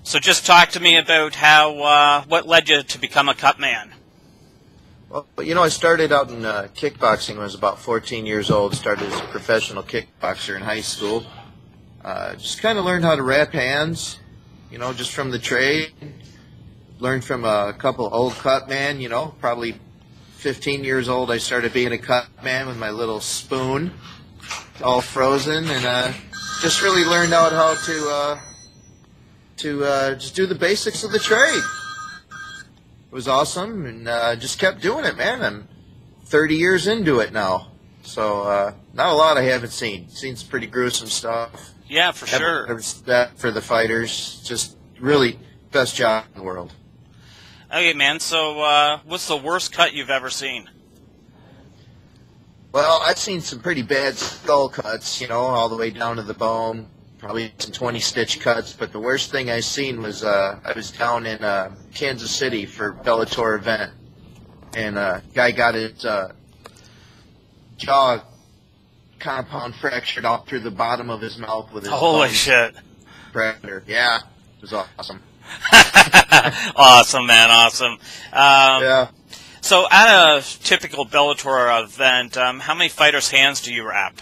So just talk to me about how what led you to become a cut man. Well, I started out in kickboxing when I was about 14 years old. Started as a professional kickboxer in high school. Just kind of learned how to wrap hands, just from the trade. Learned from a couple old cut men, probably 15 years old. I started being a cut man with my little spoon, all frozen, and just really learned out how to just do the basics of the trade. It was awesome, and just kept doing it, man. I'm 30 years into it now, so not a lot I haven't seen. Seen some pretty gruesome stuff. Yeah, for sure. Respect for the fighters. Just really best job in the world. Okay, man. So what's the worst cut you've ever seen? Well, I've seen some pretty bad skull cuts, all the way down to the bone. Probably some 20-stitch cuts, but the worst thing I seen was I was down in Kansas City for Bellator event, and a guy got his jaw compound fractured off through the bottom of his mouth with his Holy shit! Predator. Yeah, it was awesome. Awesome, man, awesome. Yeah. So at a typical Bellator event, how many fighters' hands do you wrap?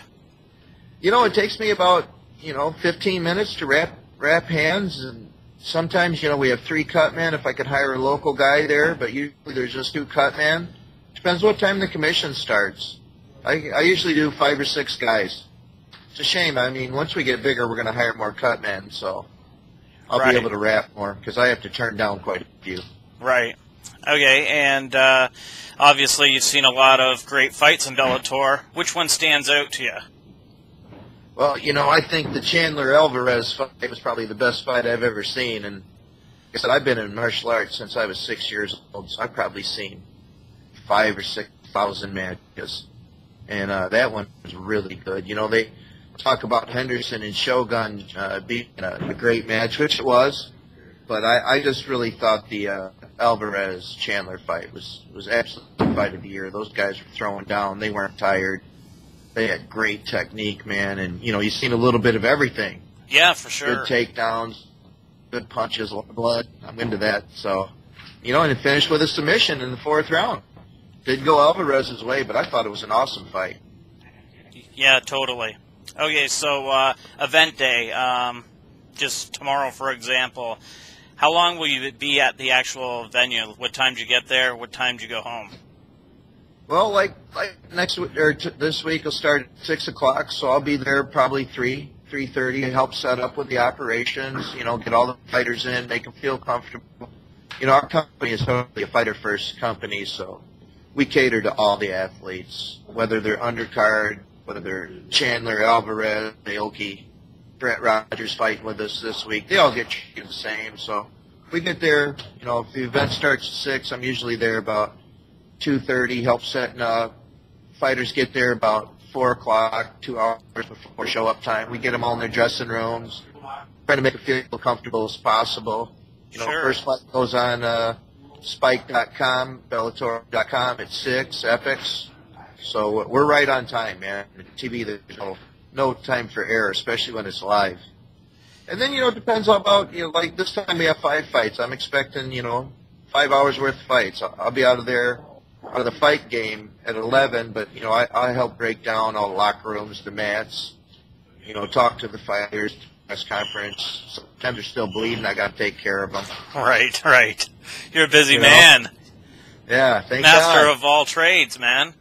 It takes me about 15 minutes to wrap hands, and sometimes, we have 3 cut men if I could hire a local guy there, but usually there's just 2 cut men. Depends what time the commission starts. I usually do 5 or 6 guys. It's a shame. I mean, once we get bigger, we're going to hire more cut men, so I'll be able to wrap more because I have to turn down quite a few. Right. Okay, and obviously you've seen a lot of great fights in Bellator. Which one stands out to you? Well, I think the Chandler Alvarez fight was probably the best fight I've ever seen. And like I said, I've been in martial arts since I was 6 years old, so I've probably seen 5,000 or 6,000 matches. And that one was really good. They talk about Henderson and Shogun being a great match, which it was. But I just really thought the Alvarez-Chandler fight was absolutely the fight of the year. Those guys were throwing down. They weren't tired. They had great technique, man, and, you've seen a little bit of everything. Yeah, for sure. Good takedowns, good punches, a lot of blood. I'm into that. So, and it finished with a submission in the 4th round. Didn't go Alvarez's way, but I thought it was an awesome fight. Yeah, totally. Okay, so event day, just tomorrow, for example. How long will you be at the actual venue? What time do you get there? What time do you go home? Well, like next week or this week, will start at 6 o'clock, so I'll be there probably 3:30 and help set up with the operations. Get all the fighters in, make them feel comfortable. Our company is totally a fighter-first company, so we cater to all the athletes, whether they're undercard, whether they're Chandler, Alvarez, Aoki, Brett Rogers fighting with us this week. They all get treated the same, so we get there. If the event starts at 6, I'm usually there about 2:30, help setting up. Fighters get there about 4 o'clock, 2 hours before show-up time. We get them all in their dressing rooms, trying to make them feel comfortable as possible. Sure. First fight goes on Spike.com, Bellator.com at 6, Epics. So we're right on time, man. TV, there's no time for error, especially when it's live. And then, it depends about, like this time we have 5 fights. I'm expecting, 5 hours worth of fights. I'll be out of the fight game at 11, but, I help break down all the locker rooms, the mats, talk to the fighters, press conference. Sometimes they're still bleeding. I got to take care of them. Right. You're a busy man. Yeah, thank Master God. of all trades, man.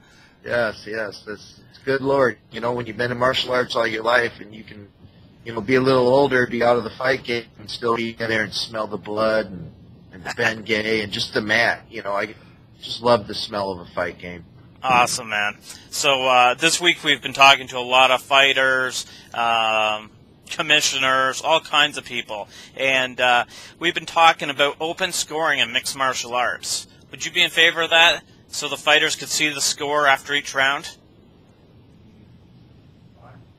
Yes. It's good Lord. When you've been in martial arts all your life and you can, be a little older, be out of the fight game and still be in there and smell the blood and the Bengay and just the mat. I just love the smell of a fight game. Awesome, man. So this week we've been talking to a lot of fighters, commissioners, all kinds of people. And we've been talking about open scoring in mixed martial arts. Would you be in favor of that so the fighters could see the score after each round?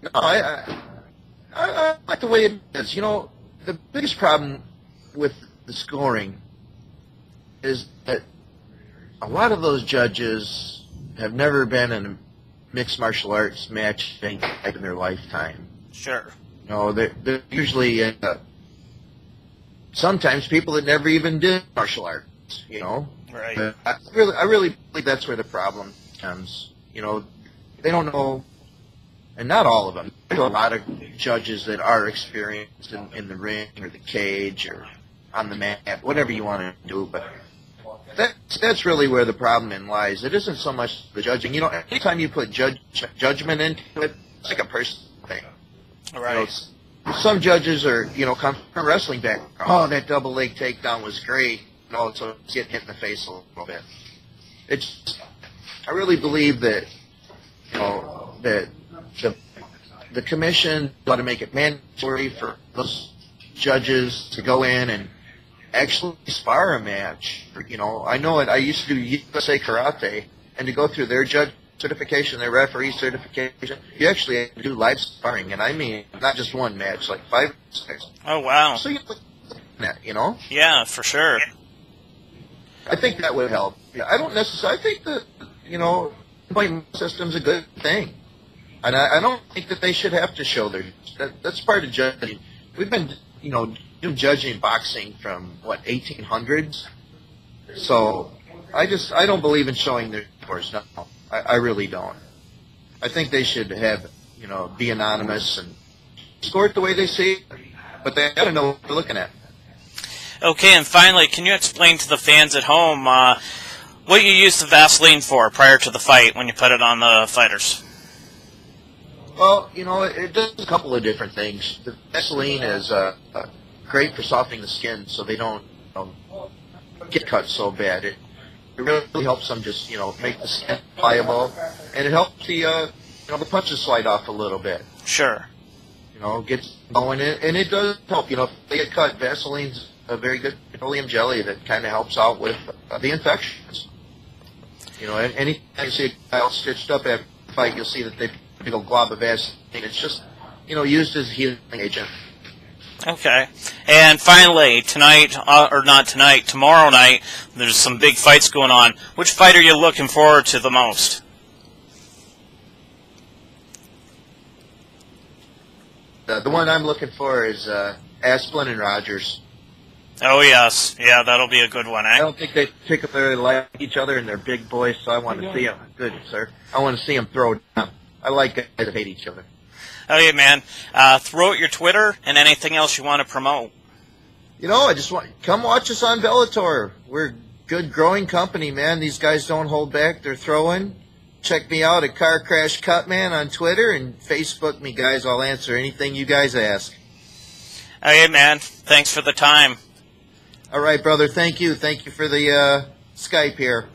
No, I like the way it is. The biggest problem with the scoring is that a lot of those judges have never been in a mixed martial arts match of any type in their lifetime. Sure. They're usually in sometimes people that never even did martial arts, Right. But I really believe that's where the problem comes. They don't know, and not all of them. There's a lot of judges that are experienced in the ring or the cage or on the mat, whatever you want to do, but that's really where the problem lies. It isn't so much the judging. Anytime you put judgment into it, it's like a personal thing. Right. Some judges are, come from wrestling background. Oh, that double leg takedown was great. So it's getting hit in the face a little bit. I really believe that, that the commission ought to make it mandatory for those judges to go in and actually spar a match. I know it. I used to do USA Karate, and to go through their judge certification, their referee certification, you actually have to do live sparring, and I mean not just one match, like 5 or 6. Oh, wow. So you look at that, Yeah, for sure. I think that would help. I don't necessarily. I think that point system's a good thing, and I don't think that they should have to show their. That's part of judging. We've been doing judging boxing from 1800s. So I don't believe in showing their scores. No, I really don't. I think they should have be anonymous and score it the way they see it, but they got to know what they're looking at. Okay, and finally, can you explain to the fans at home what you used the Vaseline for prior to the fight when you put it on the fighters? Well, it does a couple of different things. The Vaseline is great for softening the skin so they don't get cut so bad. It really helps them just, make the skin pliable, and it helps the punches slide off a little bit. Sure. Gets going, and it does help. If they get cut, Vaseline's a very good petroleum jelly that kind of helps out with the infections. Anytime you see a guy all stitched up after a fight, you'll see that they put a big old glob of Vaseline. It's just, used as a healing agent. Okay. And finally, tonight, or not tonight, tomorrow night, there's some big fights going on. Which fight are you looking forward to the most? The one I'm looking for is Asplin and Rogers. Oh, yes. Yeah, that'll be a good one, eh? I don't think they particularly like each other, and they're big boys, so I want to see them. Good, sir. I want to see them throw down. I like guys that hate each other. Okay, man. Throw out your Twitter and anything else you want to promote. I just want come watch us on Bellator. We're a good growing company, man. These guys don't hold back. They're throwing. Check me out at Car Crash Cutman on Twitter and Facebook me, guys. I'll answer anything you guys ask. Okay, man. Thanks for the time. All right, brother. Thank you. Thank you for the Skype here.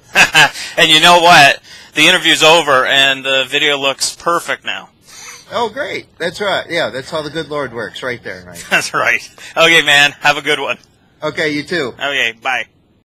And you know what? The interview's over, and the video looks perfect now. Oh, great. That's right. Yeah, that's how the good Lord works right there. Right. That's right. Okay, man. Have a good one. Okay, you too. Okay, bye.